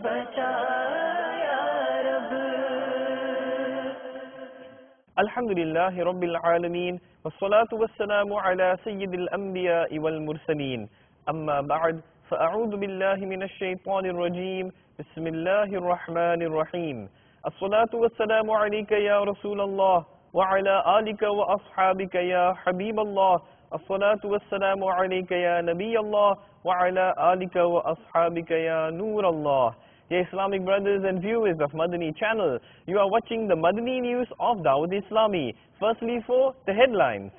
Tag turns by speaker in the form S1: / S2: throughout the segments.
S1: بچا یا رب.
S2: الحمد لله رب العالمين والصلاة والسلام على سيد الأنبياء والمرسلين أما بعد فأعوذ بالله من الشيطان الرجيم بسم الله الرحمن الرحيم. الصلاة والسلام عليك يا رسول الله وعلى آلك وأصحابك يا حبيب الله. الصلاة والسلام عليك يا نبي الله وعلى آلك وأصحابك يا نور الله. Dear Islamic brothers and viewers of Madani channel, you are watching the Madani news of Dawud Islami. Firstly for the headlines.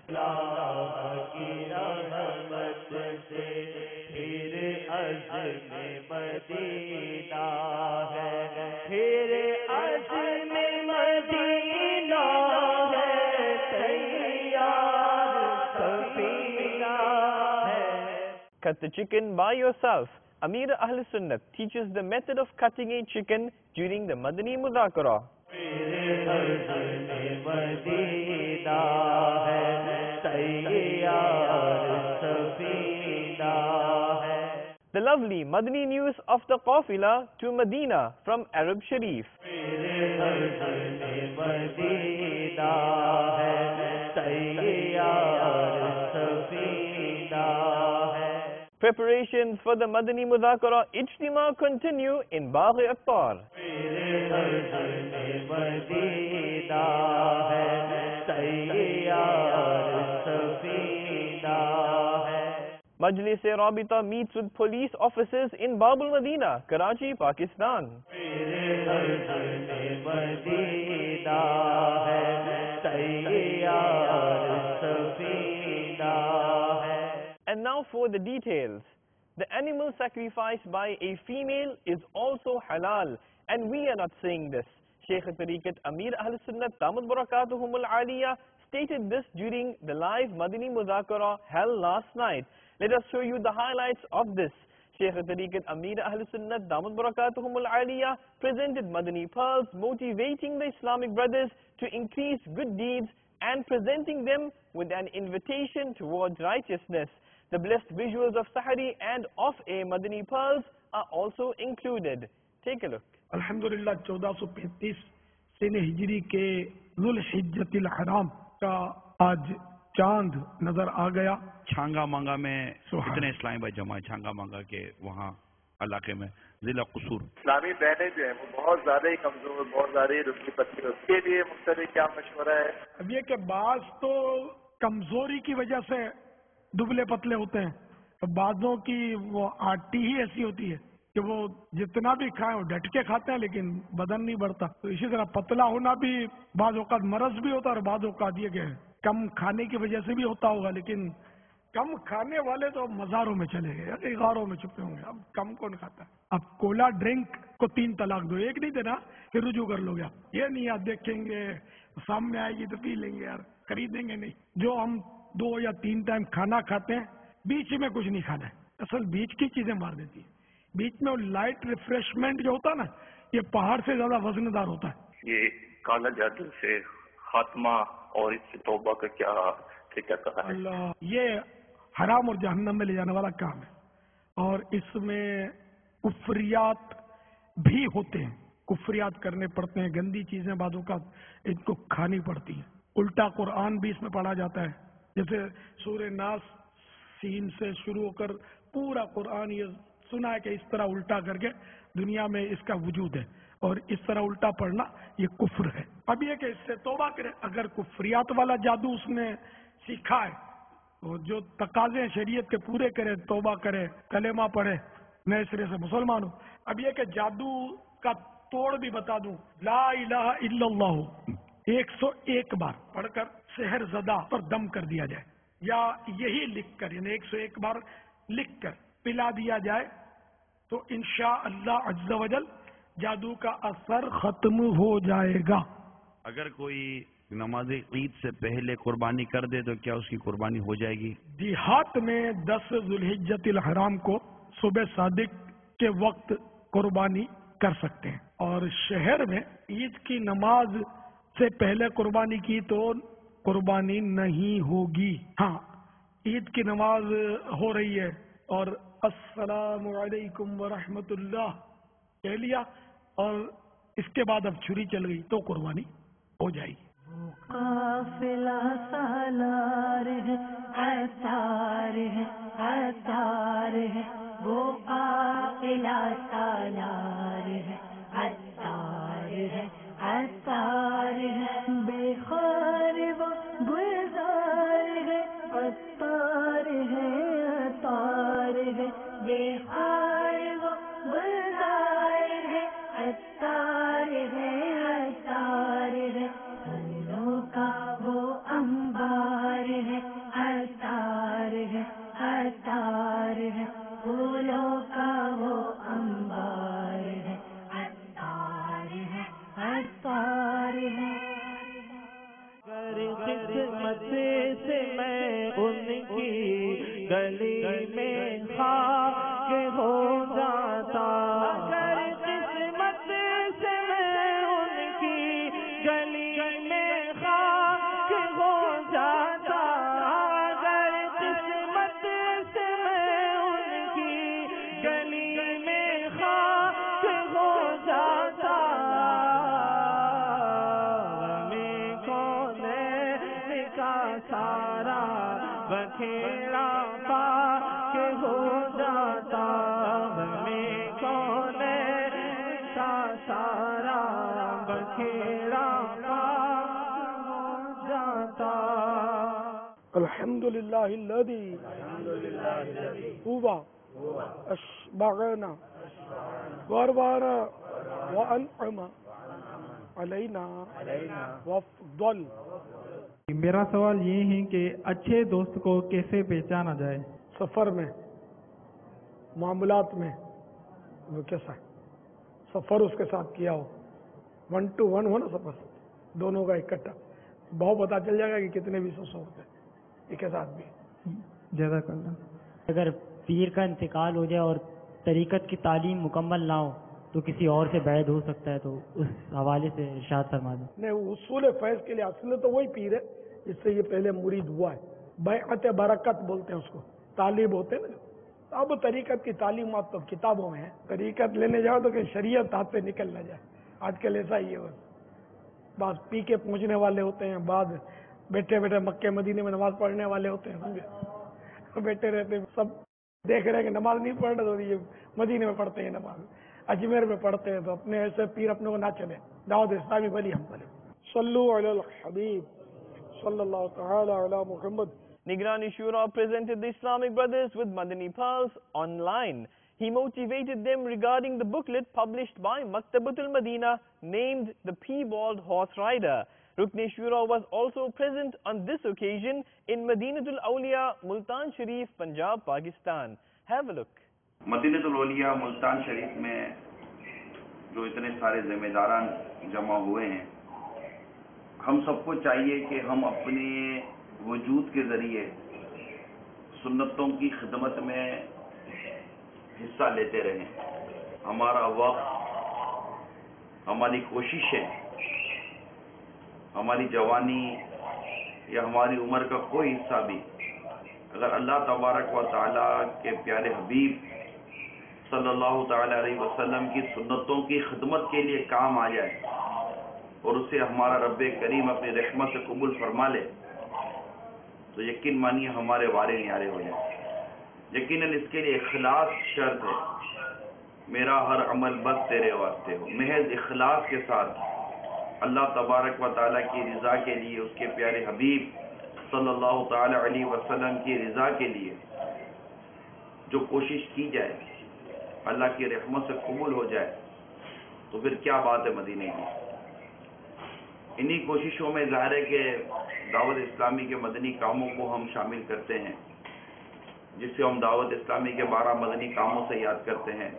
S2: Cut the chicken by yourself. Amir Ahl Sunnat teaches the method of cutting a chicken during the Madani Mudhakara. The lovely Madani news of the Qafila to Medina from Arab Sharif. Preparations for the Madani Mudhakara Ijtima continue in Bagh Attar. Majlis-e Rabita meets with police officers in Babul Madina, Karachi, Pakistan. And now for the details. The animal sacrificed by a female is also halal, and we are not saying this. Shaykh Tariqat Amir Ahl Sunnat Damat Barakatuhumul Aliyah stated this during the live Madani Mudhakara held last night. Let us show you the highlights of this. Shaykh Tariqat Amir Ahl Sunnat Damat Barakatuhumul Aliyah presented Madani pearls motivating the Islamic brothers to increase good deeds and presenting them with an invitation towards righteousness. The blessed visuals of Sahari and of a Madani pearls are also included. Take a look.
S3: الحمدللہ 1435 سن ہجری کے ذوالحجۃ الحرام کا آج چاند نظر آ گیا.
S4: چھانگا مانگا میں اتنے اسلامی بھائی جمع ہے چھانگا مانگا کے وہاں علاقے میں ضلع قصور.
S5: اسلامی بہنیں جو ہیں وہ بہت زیادہ ہی کمزور، بہت زیادہ ہی رسلی پتلی، اس کے لیے مختلف کیا مشورہ ہے؟
S3: اب یہ کہ بعض تو کمزوری کی وجہ سے دبلے پتلے ہوتے ہیں، بعضوں کی وہ آٹی ہی ایسی ہوتی ہے کہ وہ جتنا بھی کھائیں وہ ڈٹ کے کھاتے ہیں لیکن بدن نہیں بڑھتا. تو اسی طرح پتلا ہونا بھی بعض اوقات مرض بھی ہوتا ہے اور بعض اوقات یہ کہ کم کھانے کی وجہ سے بھی ہوتا ہوگا، لیکن کم کھانے والے تو مزاروں میں چلے گئے، غاروں میں چھپے ہوں گے. اب کم کون کھاتا ہے؟ اب کولا ڈرنک کو 3 طلاق دو، ایک نہیں دینا پھر رجوع کر لو گے. یہ نہیں آپ دیکھیں گے سامنے آئے گی تو پی لیں گے، یار خریدیں گے نہیں. جو ہم 2 یا 3 ٹائم کھانا کھاتے ہیں بیچ میں کچھ نہیں کھانا ہے. اصل بیچ کی چیزیں مار دیتی ہے. بیچ میں لائٹ ریفریشمنٹ جو ہوتا ہے نا یہ پہاڑ سے زیادہ وزن دار ہوتا ہے.
S5: یہ کالا جادو سے خاتمہ اور اس سے توبہ کا کیا طریقہ ہے؟
S3: اللہ، یہ حرام اور جہنم میں لے جانے والا کام ہے اور اس میں کفریات بھی ہوتے ہیں. کفریات کرنے پڑتے ہیں، گندی چیزیں بعض اوقات ان کو کھانی پڑتی ہیں. الٹا قرآن بھی اس میں پڑھا جاتا ہے. جیسے سورہ ناس سین سے شروع ہو کر پورا قرآن یہ سنا ہے کہ اس طرح الٹا کر کے دنیا میں اس کا وجود ہے اور اس طرح الٹا پڑھنا یہ کفر ہے. اب یہ کہ اس سے توبہ کرے. اگر کفریات والا جادو اس نے سیکھا ہے تو جو تقاضے شریعت کے پورے کرے، توبہ کرے، کلمہ پڑھے، نئے سرے سے مسلمان ہو. اب یہ کہ جادو کا توڑ بھی بتا دوں، لا الہ الا اللہ 101 بار پڑھ کر سحر زدہ پر دم کر دیا جائے یا یہی لکھ کر یعنی 101 بار لکھ کر پلا دیا جائے تو انشاءاللہ عز و جل جادو کا اثر ختم ہو جائے گا.
S4: اگر کوئی نماز عید سے پہلے قربانی کر دے تو کیا اس کی قربانی ہو جائے گی؟
S3: دیہات میں 10 ذوالحجۃ الحرام کو صبح صادق کے وقت قربانی کر سکتے ہیں اور شہر میں عید کی نماز سے پہلے قربانی کی تو قربانی نہیں ہوگی. ہاں عید کی نماز ہو رہی ہے اور السلام علیکم ورحمۃ اللہ کہہ لیا اور اس کے بعد اب چھری چل گئی تو قربانی ہو جائے گی.
S1: قافلہ سالار ہے عطار ہے عطار ہے وہ قافلہ سالار ہے عطار ہے عطار ہے بے خار وہ گلزار ہے عطار ہے عطار ہے بے خار وہ گلزار ہے عطار ہے عطار ہے پھولوں کا وہ انبار ہے عطار ہے عطار ہے پھولوں کا وہ انبار ہے عطار ہے عطار ہے.
S6: قسمت سے میں ان کی گلی میں خاک ہو جاتا اگر قسمت سے میں ان کی گلی میں خاک ہو جاتا اگر قسمت سے میں ان کی گلی میں خاک ہو جاتا سارا بکھیرا پا کے ہو جاتا میں کون کا سارا بکھیرا پا ہو جاتا.
S3: الحمدللہ الذی هو اشبعنا واروانا وانعم علینا وافضل.
S7: میرا سوال یہ ہے کہ اچھے دوست کو کیسے پہچانا جائے؟
S3: سفر میں، معاملات میں وہ کیسا ہے، سفر اس کے ساتھ کیا ہو، 1 to 1 ہو نا سفر دونوں کا اکٹھا، بہت پتا چل جائے گا کہ کتنے بھی سو ہوتے ہیں ایک کے ساتھ بھی.
S7: جزاک اللہ.
S8: اگر پیر کا انتقال ہو جائے اور طریقت کی تعلیم مکمل نہ ہو تو کسی اور سے بیعت ہو سکتا ہے، تو اس حوالے سے ارشاد فرما دیں.
S3: نہیں، اصول فیض کے لیے اصل تو وہی پیر ہے جس سے یہ پہلے مرید ہوا ہے. بیعت برکت بولتے ہیں اس کو، طالب ہوتے ہیں نا. اب طریقت کی تعلیمات تو کتابوں میں ہے، طریقت لینے جاؤ تو کہ شریعت ہاتھ سے نکل نہ جائے. آج کل ایسا ہی ہے، بس بعض پی کے پہنچنے والے ہوتے ہیں، بعض بیٹھے بیٹھے مکے مدینے میں نماز پڑھنے والے ہوتے ہیں، سمجھے، بیٹھے رہتے ہیں، سب دیکھ رہے ہیں کہ نماز نہیں پڑھ رہے تو یہ مدینے میں پڑھتے ہیں نماز، اجمیر میں پڑھتے ہیں، تو اپنے ایسے پیر اپنے کو نہ چلے. دعوت اسلامی بلی ہم بولے صلو علی الحبیب صلی اللہ تعالی علی محمد.
S2: Nigrani Shura presented the Islamic Brothers with Madani Pulse online. He motivated them regarding the booklet published by Maktabatul Madina named The Piebald Horse Rider. Rukn Shura was also present on this occasion in Madinatul Awliya, Multan Sharif, Punjab, Pakistan. Have a look.
S4: مدینۃ الاولیاء Multan شریف میں جو اتنے سارے ذمہ داران جمع ہوئے ہیں، ہم سب کو چاہیے کہ ہم اپنے وجود کے ذریعے سنتوں کی خدمت میں حصہ لیتے رہیں. ہمارا وقت، ہماری کوششیں، ہماری جوانی یا ہماری عمر کا کوئی حصہ بھی اگر اللہ تبارک و تعالیٰ کے پیارے حبیب صلی اللہ تعالی علیہ وسلم کی سنتوں کی خدمت کے لیے کام آ جائے اور اسے ہمارا رب کریم اپنی رحمت سے قبول فرما لے تو یقین مانیے ہمارے وارے نیارے ہو جائیں. یقیناً اس کے لیے اخلاص شرط ہے. میرا ہر عمل بس تیرے واسطے ہو. محض اخلاص کے ساتھ اللہ تبارک و تعالیٰ کی رضا کے لیے، اس کے پیارے حبیب صلی اللہ تعالی علیہ وسلم کی رضا کے لیے جو کوشش کی جائے، اللہ کی رحمت سے قبول ہو جائے تو پھر کیا بات ہے مدینے کی. انہی کوششوں میں ظاہر ہے کہ دعوت اسلامی کے مدنی کاموں کو ہم شامل کرتے ہیں، جس سے ہم دعوت اسلامی کے 12 مدنی کاموں سے یاد کرتے ہیں،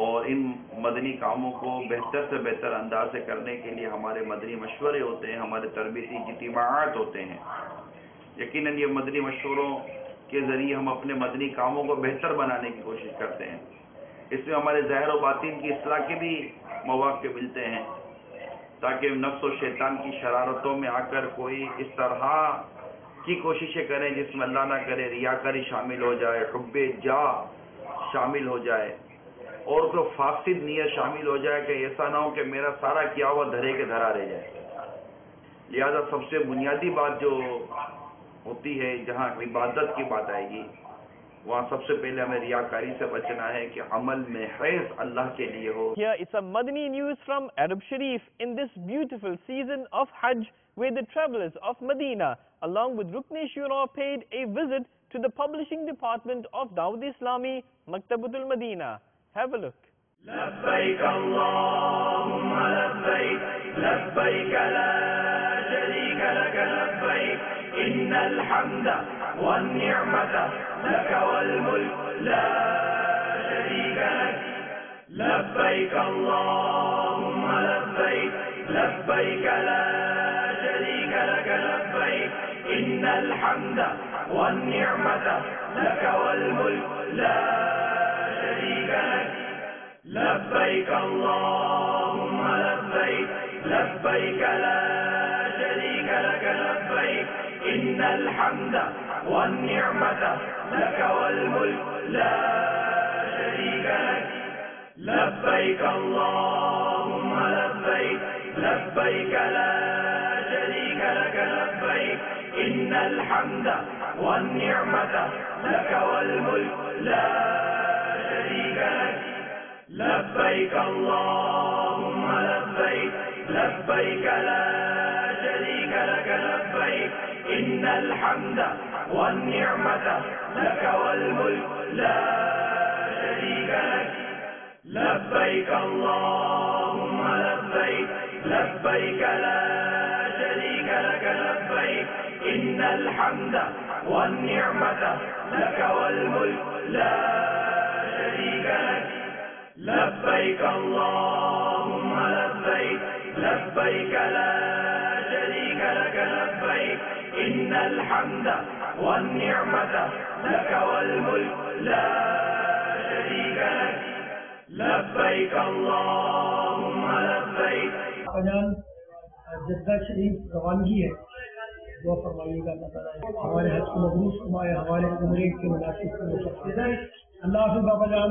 S4: اور ان مدنی کاموں کو بہتر سے بہتر انداز سے کرنے کے لیے ہمارے مدنی مشورے ہوتے ہیں، ہمارے تربیتی اجتماعات ہوتے ہیں. یقیناً یہ مدنی مشوروں کے ذریعے ہم اپنے مدنی کاموں کو بہتر بنانے کی کوشش کرتے ہیں. اس میں ہمارے ظاہر و باطن کی اصلاح کے بھی مواقع ملتے ہیں تاکہ نفس و شیطان کی شرارتوں میں آ کر کوئی اس طرح کی کوششیں کریں جس میں اللہ نہ کرے ریاکاری شامل ہو جائے، حب جاہ شامل ہو جائے، اور کوئی فاسد نیت شامل ہو جائے کہ ایسا نہ ہو کہ میرا سارا کیا ہوا دھرے کے دھرا رہ جائے. لہذا سب سے بنیادی بات جو ہوتی ہے جہاں عبادت کی بات آئے گی وہاں سب سے پہلے ہمیں ریاکاری سے بچنا ہے کہ عمل میں خیز اللہ کے لیے ہو.
S2: Here is some Madani news from Arab Sharif in this beautiful season of Hajj, where the travelers of Medina along with Rukn Shura paid a visit to the publishing department of Dawud Islami Maktabatul Medina. Have a look.
S9: لبيك اللهم لبيك لبيك لا شريك لك لبيك إن الحمد والنعمة لك والملك لا شريك لك لبيك اللهم لبيك لبيك لا شريك لك لبيك إن الحمد والنعمة لك والملك لا شريك لك لبيك اللهم لبيك لبيك لا شريك لك لبيك إن الحمد والنعمة لك والملك لا شريك لك لبيك اللهم لبيك لبيك لا شريك لك لبيك إن الحمد والنعمة لك والملك لا شريك لك لبيك اللهم لبيك لبيك لا شريك لك لبيك إن الحمد والنعمة لك والملك لا شريك لك لبيك اللهم لبيك لبيك لا شريك لك لبيك إن الحمد والنعمة لك والملك لا شريك لك لبيك اللهم لبيك لبيك لا شريك لك لبيك إن الحمد والنعمة لك والملك لا شريك لك لبيك اللهم لبيك.
S10: جدہ شریف روانگی ہے دعا فرمائیے گا اللہ تعالیٰ ہمارے حج کو مبروک فرمائے ہمارے عمرے کے مناسب کو اللہ حافظ بابا جان.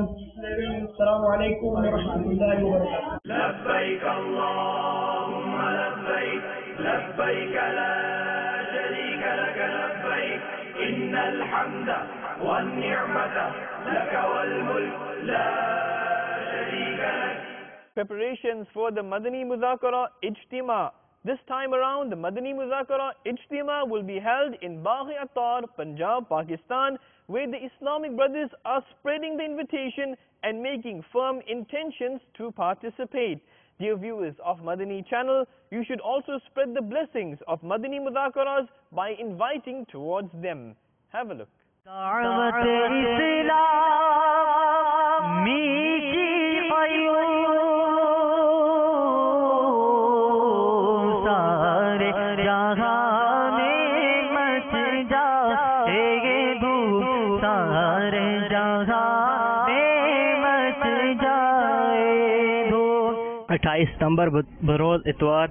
S10: السلام علیکم ورحمۃ اللہ وبرکاتہ.
S9: لبيك اللهم لبيك لبيك لا شريك لك لبيك إن الحمد والنعمة لك والملك لا شريك لك.
S2: Preparations for the Madani Muzakara Ijtima. This time around, the Madani Muzakara Ijtima will be held in Bagh-e-Attar, Punjab, Pakistan, where the Islamic brothers are spreading the invitation and making firm intentions to participate. Dear viewers of Madani channel, you should also spread the blessings of Madani Muzakaras by inviting towards them. Have a look.
S11: ستمبر بروز اتوار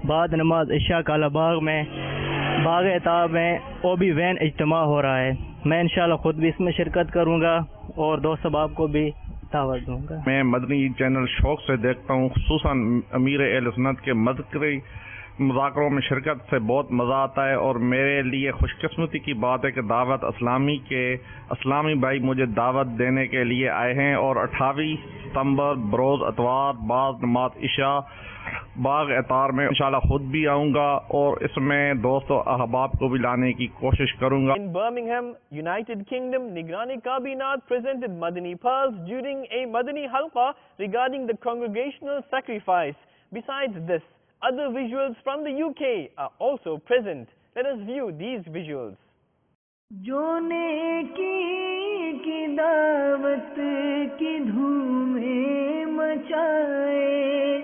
S11: بعد نماز عشاء کالا باغ میں باغ اتار میں OB when اجتماع ہو رہا ہے. میں انشاءاللہ خود بھی اس میں شرکت کروں گا اور دوست احباب کو بھی دعوت دوں گا.
S12: میں مدنی چینل شوق سے دیکھتا ہوں، خصوصاً امیر اہل سنت کے مذکری مذاکروں میں شرکت سے بہت مزہ آتا ہے، اور میرے لیے خوش قسمتی کی بات ہے کہ دعوت اسلامی بھائی مجھے دعوت دینے کے لیے آئے ہیں، اور 28 ستمبر بروز اتوار بعد نماز عشاء باغ اتار میں انشاءاللہ خود بھی آؤں گا اور اس میں دوست و احباب کو بھی لانے کی کوشش کروں گا.
S2: In Birmingham, United Kingdom, Nigrani Kabinat presented Madani Pearls during a Madani Halqa regarding the congregational sacrifice. Besides this, other visuals from the UK are also present. Let us view these visuals.
S1: جو نیکی کی دعوت کی دھومیں مچائے،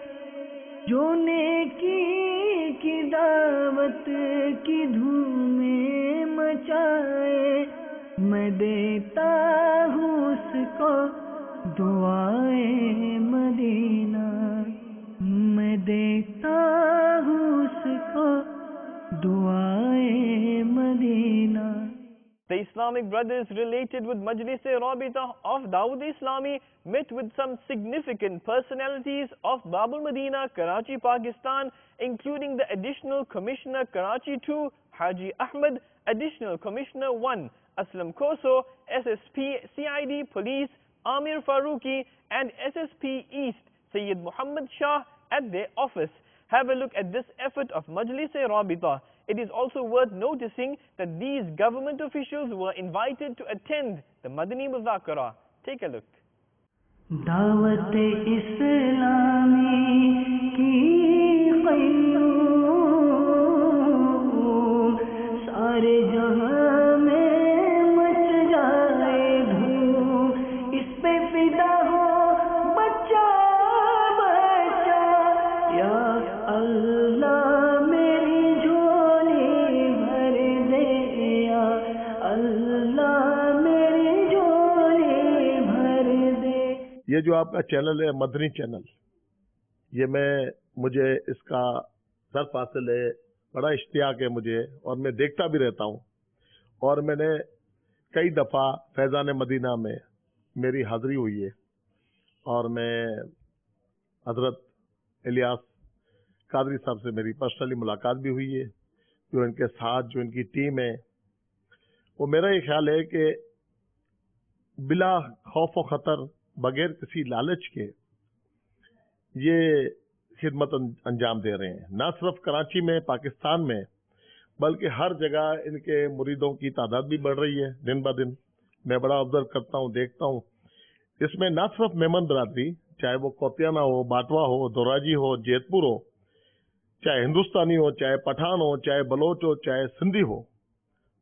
S1: جو نیکی کی دعوت کی دھومیں مچائے، میں دیتا ہوں اس کو دعائے مدینہ، میں دیتا ہوں اس کو دعائے مدینہ.
S2: The Islamic brothers related with Majlis-e Rabita of Dawood Islami met with some significant personalities of Babul Madina, Karachi, Pakistan, including the Additional Commissioner Karachi 2, Haji Ahmed, Additional Commissioner 1, Aslam Koso, SSP CID Police, Amir Farooqi, and SSP East, Sayyid Muhammad Shah, at their office. Have a look at this effort of Majlis-e Rabita. It is also worth noticing that these government officials were invited to attend the Madani Muzakara. Take a look.
S1: دعوت اسلامی کی قیوم سارے جہاں میں مچ جائے دھوم اس پہ فدا ہو بچہ بچہ یا اللہ
S13: یہ جو آپ کا چینل ہے مدنی چینل، یہ مجھے اس کا سر حاصل ہے، بڑا اشتیاق ہے مجھے، اور میں دیکھتا بھی رہتا ہوں، اور میں نے کئی دفعہ فیضان مدینہ میں میری حاضری ہوئی ہے، اور میں حضرت الیاس قادری صاحب سے میری پرسنلی ملاقات بھی ہوئی ہے، جو ان کے ساتھ جو ان کی ٹیم ہے، وہ میرا یہ خیال ہے کہ بلا خوف و خطر، بغیر کسی لالچ کے یہ خدمت انجام دے رہے ہیں، نہ صرف کراچی میں، پاکستان میں، بلکہ ہر جگہ ان کے مریدوں کی تعداد بھی بڑھ رہی ہے دن بہ دن۔ میں بڑا آبزرو کرتا ہوں، دیکھتا ہوں، اس میں نہ صرف میمن برادری، چاہے وہ کوتیانہ ہو، باٹوا ہو، دوراجی ہو، جیت پور ہو، چاہے ہندوستانی ہو، چاہے پٹھان ہو، چاہے بلوچ ہو، چاہے سندھی ہو،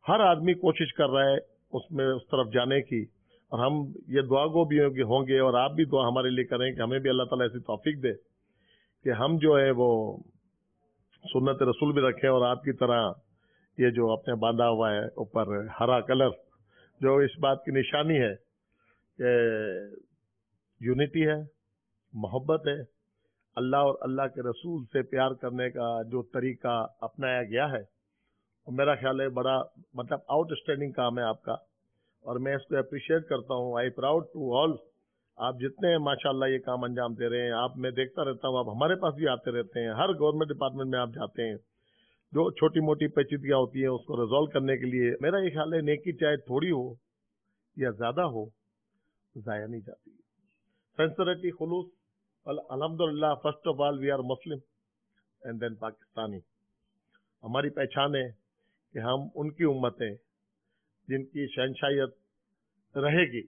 S13: ہر آدمی کوشش کر رہا ہے اس طرف جانے کی، اور ہم یہ دعا گو بھی ہوں گے، اور آپ بھی دعا ہمارے لیے کریں کہ ہمیں بھی اللہ تعالیٰ ایسی توفیق دے کہ ہم جو ہے وہ سنت رسول بھی رکھیں، اور آپ کی طرح یہ جو اپنے باندھا ہوا ہے اوپر ہرا کلر، جو اس بات کی نشانی ہے کہ یونٹی ہے، محبت ہے، اللہ اور اللہ کے رسول سے پیار کرنے کا جو طریقہ اپنایا گیا ہے، میرا خیال ہے بڑا آؤٹ اسٹینڈنگ کام ہے آپ کا، اور میں اس کو اپریشیٹ کرتا ہوں۔ آئی پراؤڈ ٹو آل، آپ جتنے ماشاءاللہ یہ کام انجام دے رہے ہیں، آپ میں دیکھتا رہتا ہوں، آپ ہمارے پاس بھی آتے رہتے ہیں، ہر گورنمنٹ ڈپارٹمنٹ میں آپ جاتے ہیں، جو چھوٹی موٹی پیچیدگیاں ہوتی ہیں اس کو ریزالو کرنے کے لیے، میرا یہ خیال ہے نیکی چاہے تھوڑی ہو یا زیادہ ہو، ضائع نہیں جاتی۔ سنسریٹی، خلوص، الحمدللہ first of all we are Muslim and then Pakistani. ہماری پہچان ہے کہ ہم ان کی امت ہیں جن کی شہنشاہیت رہے گی،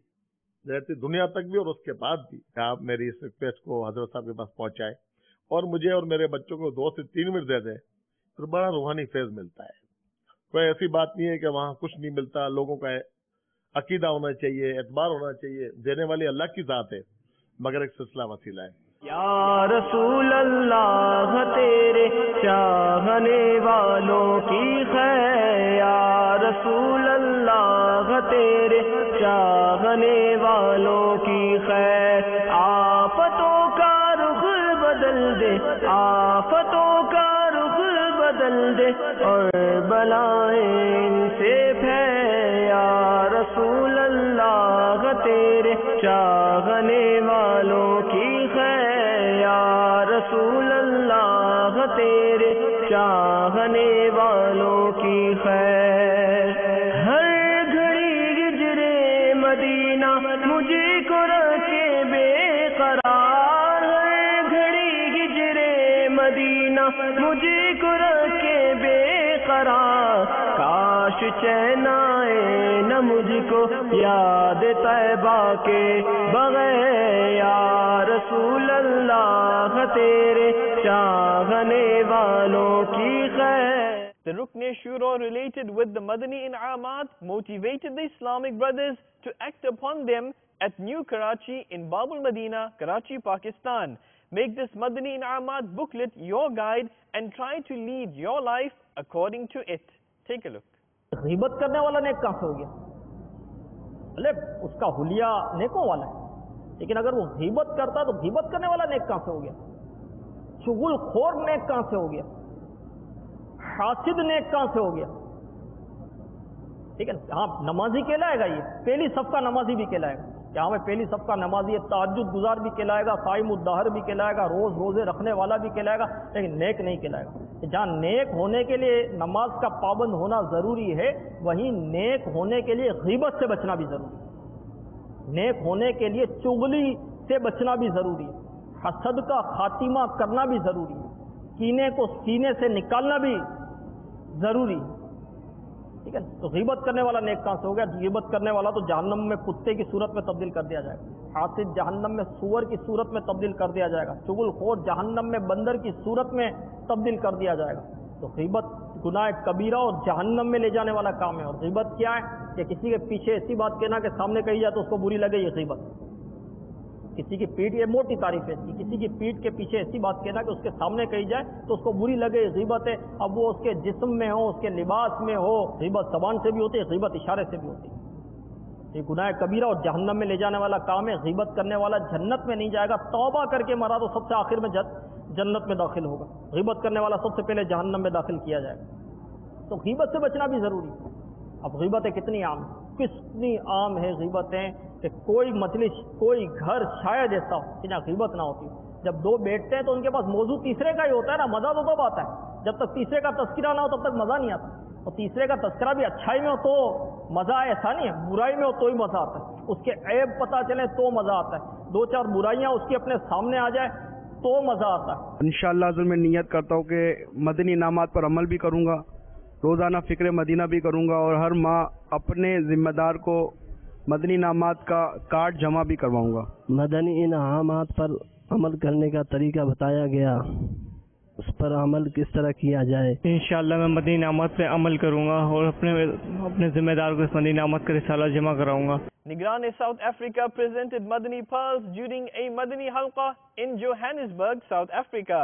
S13: رہتی دنیا تک بھی اور اس کے بعد بھی۔ آپ میری اس ریکویسٹ کو حضرت صاحب کے پاس پہنچائیں، اور مجھے اور میرے بچوں کو 2 سے 3 منٹ دے دیں، تو بڑا روحانی فیض ملتا ہے۔ کوئی ایسی بات نہیں ہے کہ وہاں کچھ نہیں ملتا، لوگوں کا عقیدہ ہونا چاہیے، اعتبار ہونا چاہیے، دینے والی اللہ کی ذات ہے، مگر ایک سلسلہ وسیلہ ہے۔
S6: یا رسول اللہ تیرے چاہنے والوں کی خیر، یا رسول اللہ تیرے چاہنے والوں کی خیر، آفتوں کا رخ بدل دے، آفتوں کا رخ بدل دے، اور بلائیں سے پھیر، یا رسول اللہ تیرے چاہنے والوں کی خیر، یا رسول اللہ تیرے چاہنے والوں کی خیر۔ ہر گھڑی ہجرے مدینہ مجھے کو رکھے بے قرار، ہر گھڑی ہجرے مدینہ مجھے کو رکھے بے قرار، کاش چین آئے نہ مجھ کو یاد طیبہ کے بغیر، یا رسول اللہ تیرے چاہنے والوں کی خیر۔
S2: The Rukn Shura related with the Madani In'amat motivated the Islamic brothers to act upon them at New Karachi in Babul Madina, Karachi, Pakistan. Make this Madani In'amat booklet your guide and try to lead your life according to it. Take a look.
S14: غیبت کرنے والا نیک کہاں سے ہو گیا؟ بھلے اس کا حلیہ نیکوں والا ہے، لیکن اگر وہ غیبت کرتا تو غیبت کرنے والا نیک کہاں سے ہو گیا؟ چغل خور نیک کہاں سے ہو گیا؟ حاسد نیک کہاں سے ہو گیا؟ ٹھیک ہے، ہاں نمازی کہلائے گا، یہ پہلی صف کا نمازی بھی کہلائے گا، یہاں میں پہلی صف کا نمازی تہجد گزار بھی کہلائے گا، صائم الدہر بھی کہلائے گا، روزے رکھنے والا بھی کہلائے گا، لیکن نیک نہیں کہلائے گا۔ جہاں نیک ہونے کے لیے نماز کا پابند ہونا ضروری ہے، وہیں نیک ہونے کے لیے غیبت سے بچنا بھی ضروری ہے، نیک ہونے کے لیے چغلی سے بچنا بھی ضروری ہے، حسد کا خاتمہ کرنا بھی ضروری ہے، کینے کو سینے سے نکالنا بھی ضروری ہے، ٹھیک ہے۔ تو غیبت کرنے والا نیک کہاں سے ہو گیا؟ غیبت کرنے والا تو جہنم میں کتے کی صورت میں تبدیل کر دیا جائے گا، حاسد جہنم میں سور کی صورت میں تبدیل کر دیا جائے گا، چغل خور جہنم میں بندر کی صورت میں تبدیل کر دیا جائے گا۔ تو غیبت گناہ کبیرہ اور جہنم میں لے جانے والا کام ہے۔ اور غیبت کیا ہے؟ کہ کسی کے پیچھے ایسی بات کہنا کہ سامنے کہی جائے تو اس کو بری لگے، یہ غیبت۔ کسی کی پیٹھ، یہ موٹی تعریف ہے، کسی کی پیٹھ کے پیچھے ایسی بات کہنا کہ اس کے سامنے کہی جائے تو اس کو بری لگے، یہ غیبت ہے۔ اب وہ اس کے جسم میں ہو، اس کے لباس میں ہو، غیبت زبان سے بھی ہوتی ہے، غیبت اشارے سے بھی ہوتی ہے۔ یہ گناہ کبیرہ اور جہنم میں لے جانے والا کام ہے۔ غیبت کرنے والا جنت میں نہیں جائے گا، توبہ کر کے مرا تو سب سے آخر میں جنت میں داخل ہوگا، غیبت کرنے والا سب سے پہلے جہنم میں داخل کیا جائے گا۔ تو غیبت سے بچنا بھی ضروری ہے۔ اب غیبتیں کتنی عام ہیں، کتنی عام ہے غیبتیں کہ کوئی مجلس، کوئی گھر شاید ایسا ہو کہ جہاں غیبت نہ ہوتی۔ جب دو بیٹھتے ہیں تو ان کے پاس موضوع تیسرے کا ہی ہوتا ہے نا، مزہ تو تب آتا ہے جب تک تیسرے کا تذکرہ نہ ہو، تب تک مزہ نہیں آتا۔ اور تیسرے کا تذکرہ بھی اچھائی میں ہو تو مزہ آئے، ایسا نہیں ہے، برائی میں ہو تو ہی مزہ آتا ہے، اس کے عیب پتہ چلے تو مزہ آتا ہے، دو چار برائیاں اس کی اپنے سامنے آ جائے تو مزہ آتا ہے۔
S15: انشاءاللہ حضور میں نیت کرتا ہوں کہ مدنی انعامات پر عمل بھی کروں گا، روزانہ فکر مدینہ بھی کروں گا، اور ہر ماہ اپنے ذمہ دار کو مدنی انعامات کا کارڈ جمع بھی کرواؤں گا۔
S16: مدنی انعامات پر عمل کرنے کا طریقہ بتایا گیا، اس پر عمل کس طرح کیا جائے؟
S11: انشاءاللہ میں مدنی انعامات پہ عمل کروں گا اور اپنے ذمہ دار کو اس مدنی انعامات کا رسالہ جمع کراؤں گا۔
S2: Nigrani South Africa presented Madani Pearls during a Madani Halqa in Johannesburg, South Africa.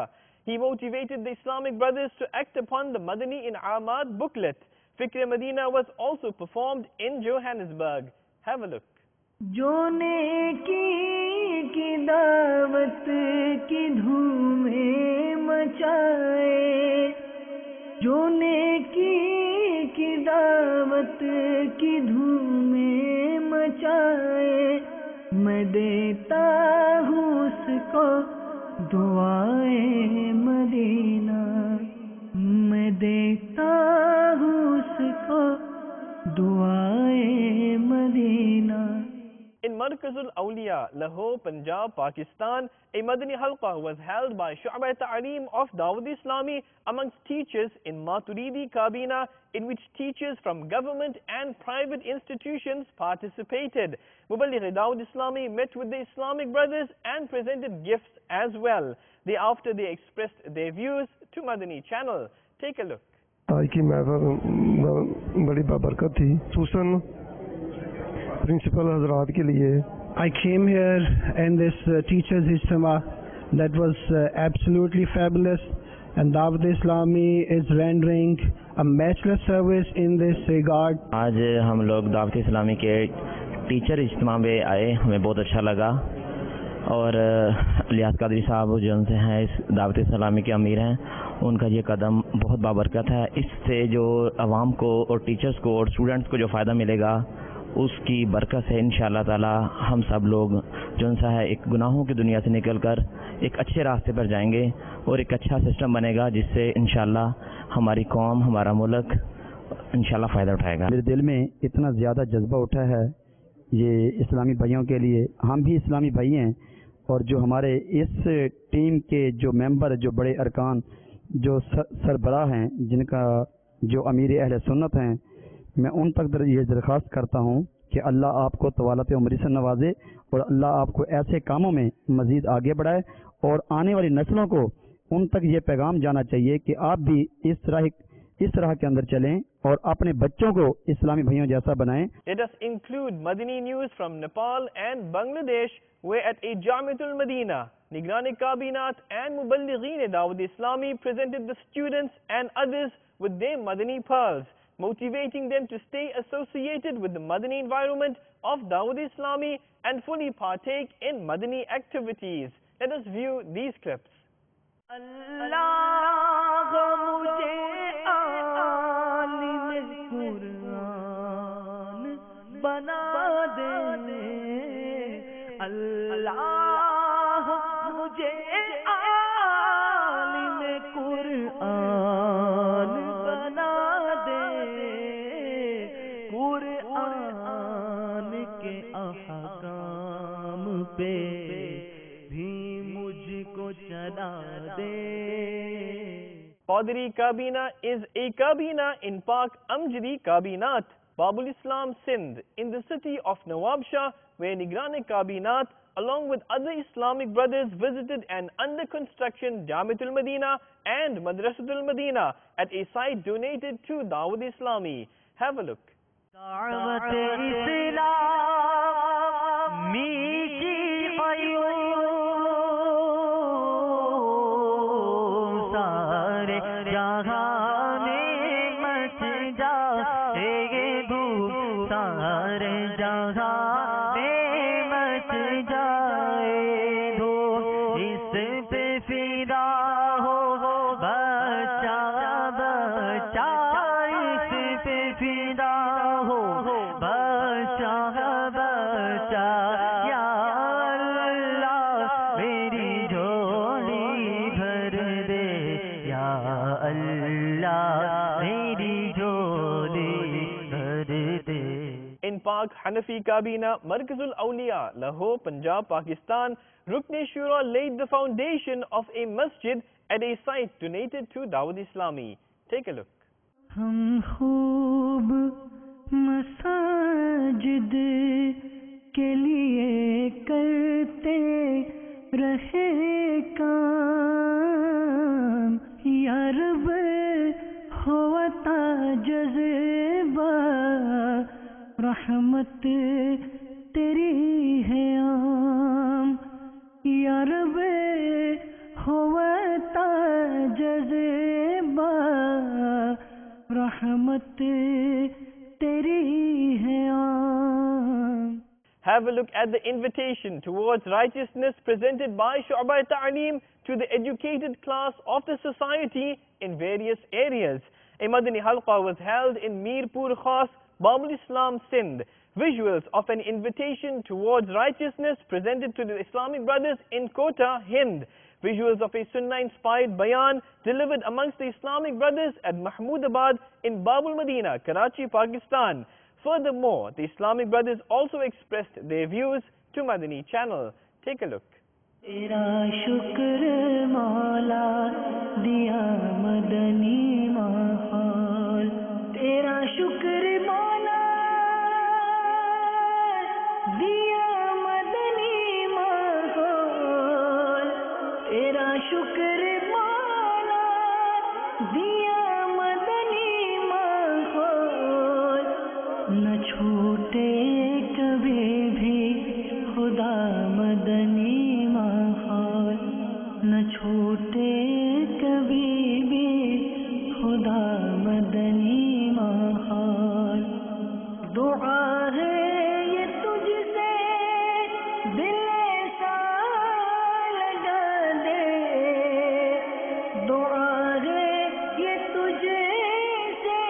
S2: He motivated the Islamic brothers to act upon the Madani In'amat booklet. Fikr Medina was also performed in Johannesburg. Have a look.
S1: جو نیکی کی دعوت کی دھومیں مچائے، جو نیکی کی دعوت کی دھومیں مچائے، میں دیتا ہوں اس کو دعائے مدینہ، میں دیتا ہوں اس کو دعائے مدینہ۔
S2: In Markaz al-Awliya, Lahore, Punjab, Pakistan, a Madani Halqa was held by Shu'ab Ta'aleem of Dawud Islami amongst teachers in Maturidi Kabina, in which teachers from government and private institutions participated. Muballigh Dawud Islami met with the Islamic brothers and presented gifts as well. Thereafter they expressed their views to Madani Channel. Take a look.
S17: آج کی محفل بڑی بابرکت تھی، خصوصاً principal حضرات کے لیے۔
S18: I came here in this teachers ijtima that was absolutely fabulous, and Dawud Islami is rendering a matchless service in this regard.
S19: آج ہم لوگ دعوت اسلامی کے ٹیچر اجتماع میں آئے، ہمیں بہت اچھا لگا، اور الیاس قادری صاحب جو ان سے ہیں اس دعوت اسلامی کے امیر ہیں، ان کا یہ قدم بہت بابرکت ہے۔ اس سے جو عوام کو اور ٹیچرز کو اور اسٹوڈنٹس کو جو فائدہ ملے گا، اس کی برکت سے انشاءاللہ تعالی ہم سب لوگ جو ان سا ہے ایک گناہوں کی دنیا سے نکل کر ایک اچھے راستے پر جائیں گے، اور ایک اچھا سسٹم بنے گا جس سے انشاءاللہ ہماری قوم، ہمارا ملک انشاءاللہ فائدہ اٹھائے گا۔
S20: میرے دل میں اتنا زیادہ جذبہ اٹھا ہے یہ اسلامی بھائیوں کے لیے، ہم بھی اسلامی بھائی ہیں، اور جو ہمارے اس ٹیم کے جو ممبر، جو بڑے ارکان، جو سربراہ ہیں، جن کا جو امیر اہل سنت ہیں، میں ان تک یہ درخواست کرتا ہوں کہ اللہ آپ کو طوالت عمری سے نوازے، اور اللہ آپ کو ایسے کاموں میں مزید آگے بڑھائے، اور آنے والی نسلوں کو ان تک یہ پیغام جانا چاہیے کہ آپ بھی اس طرح کے اندر چلیں اور اپنے بچوں کو اسلامی بھائیوں جیسا بنائیں۔
S2: Let us include Madani news from Nepal and Bangladesh, where at a Jamiat al-Madina, Nigrani Kabinat and Muballighin Dawud Islami presented the students and others with their Madani pearls, motivating them to stay associated with the Madani environment of Dawud Islami and fully partake in Madani activities. Let us view these clips.
S1: Allah mujhe aalim Qur'an بنا دے اللہ مجھے عالم قرآن بنا دے قرآن کے احکام پہ بھی مجھ کو چلا دے.
S2: Qadri Kabina is a Kabina in Pak Amjadi Kabinat, Babul Islam Sindh, in the city of Nawabshah, where Nigrane Kabinat, along with other Islamic brothers, visited an under construction Jamiatul Madina and Madrasatul Madina at a site donated to Dawud Islami. Have a look.
S1: دعوت اسلام میٹھی قیوم سارے جہاں میں مچ جائے گے دھوپ سارے جہاں میں مچ جائے دھوپ اس پہ فدا ہو بچہ بچہ اس پہ فدا ہو بچہ بچہ یا اللہ میری جھولی بھر دے یا اللہ میری جھولی بھر دے.
S2: In Pak Hanafi Kabina, Markazul Awliya, Lahore, Punjab, Pakistan, Rukn Shura laid the foundation of a masjid at a site donated to Dawud Islami. Take a look.
S1: ہم خوب مساجد کے لیے کرتے رہے کام یا رب ہوتا جذبہ رحمت تیری ہے عام یا رب ہوتا جذبہ رحمت تیری ہے عام.
S2: Have a look at the invitation towards righteousness presented by Shu'abah Ta'aleem to the educated class of the society in various areas. A Madani Halqa was held in Mirpur Khas, Babul Islam Sindh. Visuals of an invitation towards righteousness presented to the Islamic brothers in Kota, Hind. Visuals of a Sunnah-inspired bayan delivered amongst the Islamic brothers at Mahmoodabad in Babul Madina, Karachi, Pakistan. Furthermore, the Islamic brothers also expressed their views to Madani Channel. Take a look.
S1: تیرا شکر مولا دیا مدنی ماحول تیرا شکر مولا دیا مدنی ماحول تیرا شکر مولا دیا مدنی ماحول نہ چھوٹے کبھی بھی خدا مدنی نہ چھوٹے کبھی بھی خدا مدنی ماحول دعا ہے یہ تجھ سے دل ایسا لگا دے دعا ہے یہ تجھ سے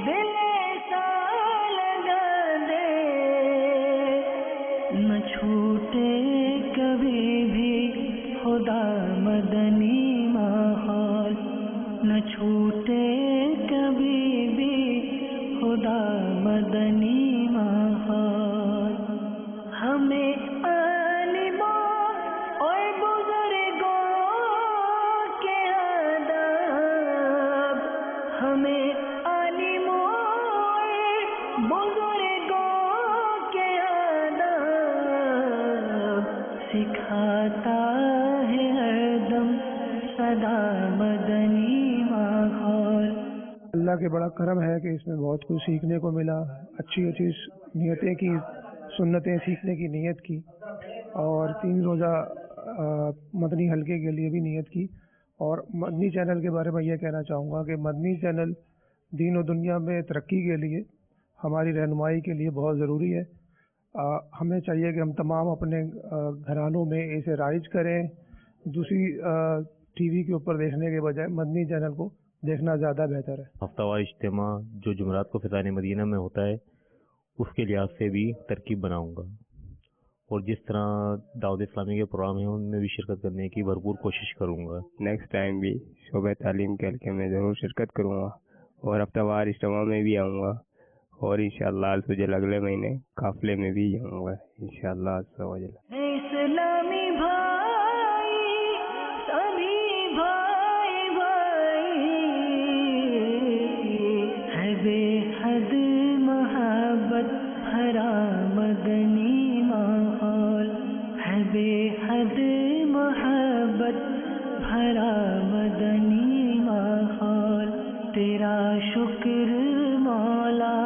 S1: دل ایسا لگا دے نہ چھوٹے کبھی بھی خدا مدنی ماحول نہ چھوٹے کبھی بھی خدا مدنی ماحول ہمیں عالموں اور بزرگوں کے آداب ہمیں عالموں اور بزرگوں کے آداب سکھاتا مدنی ماحول.
S17: اللہ کے بڑا کرم ہے کہ اس میں بہت کچھ سیکھنے کو ملا اچھی نیتیں کی سنتیں سیکھنے کی نیت کی اور 3 روزہ مدنی حلقے کے لیے بھی نیت کی. اور مدنی چینل کے بارے میں یہ کہنا چاہوں گا کہ مدنی چینل دین و دنیا میں ترقی کے لیے ہماری رہنمائی کے لیے بہت ضروری ہے. ہمیں چاہیے کہ ہم تمام اپنے گھرانوں میں اسے رائج کریں. دوسری ٹی وی کے اوپر دیکھنے کے بجائے مدنی چینل کو دیکھنا زیادہ بہتر ہے.
S21: ہفتہ وار اجتماع جو جمعرات کو فضائل مدینہ میں ہوتا ہے اس کے لحاظ سے بھی ترکیب بناؤں گا، اور جس طرح دعوت اسلامی کے پروگرام ہیں ان میں بھی شرکت کرنے کی بھرپور کوشش کروں گا۔
S22: نیکسٹ ٹائم بھی شعبہ تعلیم کے حلقے میں ضرور شرکت کروں گا، اور ہفتہ وار اجتماع میں بھی آؤں گا، اور انشاءاللہ الفجر اگلے مہینے قافلے میں بھی جاؤں گا انشاءاللہ عز و جل۔
S1: اسلامی بھائی سبھی بھائی بھائی ہے بے حد محبت بھرا مدنی ماحول، ہے بے حد محبت بھرا مدنی ماحول، تیرا شکر مولا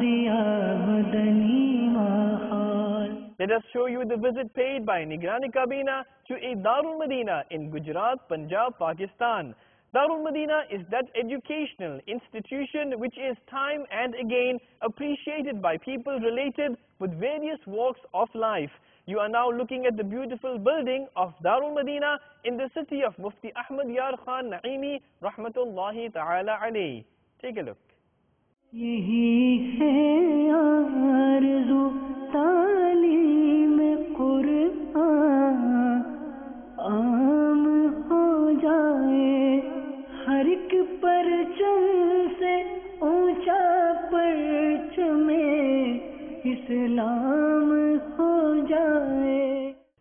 S1: دیا مدنی ماحول۔
S2: Let us show you the visit paid by Nigrani Kabina to a Darul Madina in Gujarat, Punjab, Pakistan. Darul Madina is that educational institution which is time and again appreciated by people related with various walks of life. You are now looking at the beautiful building of Darul Madina in the city of Mufti Ahmad Yar Khan Naimi Rahmatullahi Ta'ala alayhi. Take a look.
S1: یہی ہے آرزو تعلیم قرآن عام ہو جائے، ہر ایک پرچم سے اونچا پرچم اسلام ہو جائے۔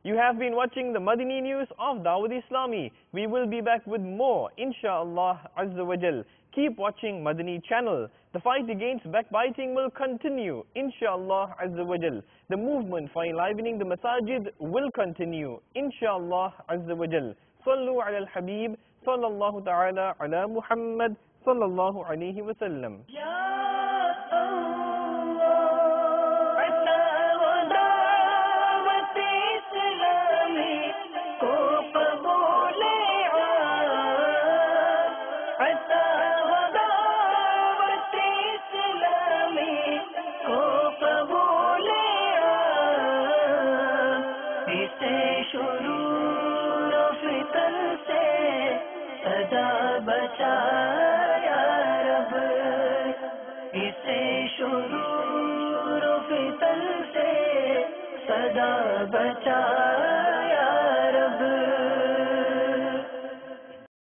S2: You have been watching the Madani news of Dawud Islami. We will be back with more, inshallah Azza wa Jal. Keep watching Madani channel. The fight against backbiting will continue, inshallah Azza wa Jal. The movement for enlivening the masajid will continue, inshallah Azza wa Jal. Sallu ala al-Habib, sallallahu ta'ala ala Muhammad, sallallahu alayhi wa sallam.
S1: بچایا رب اسے شرور و فتن سے سدا بچا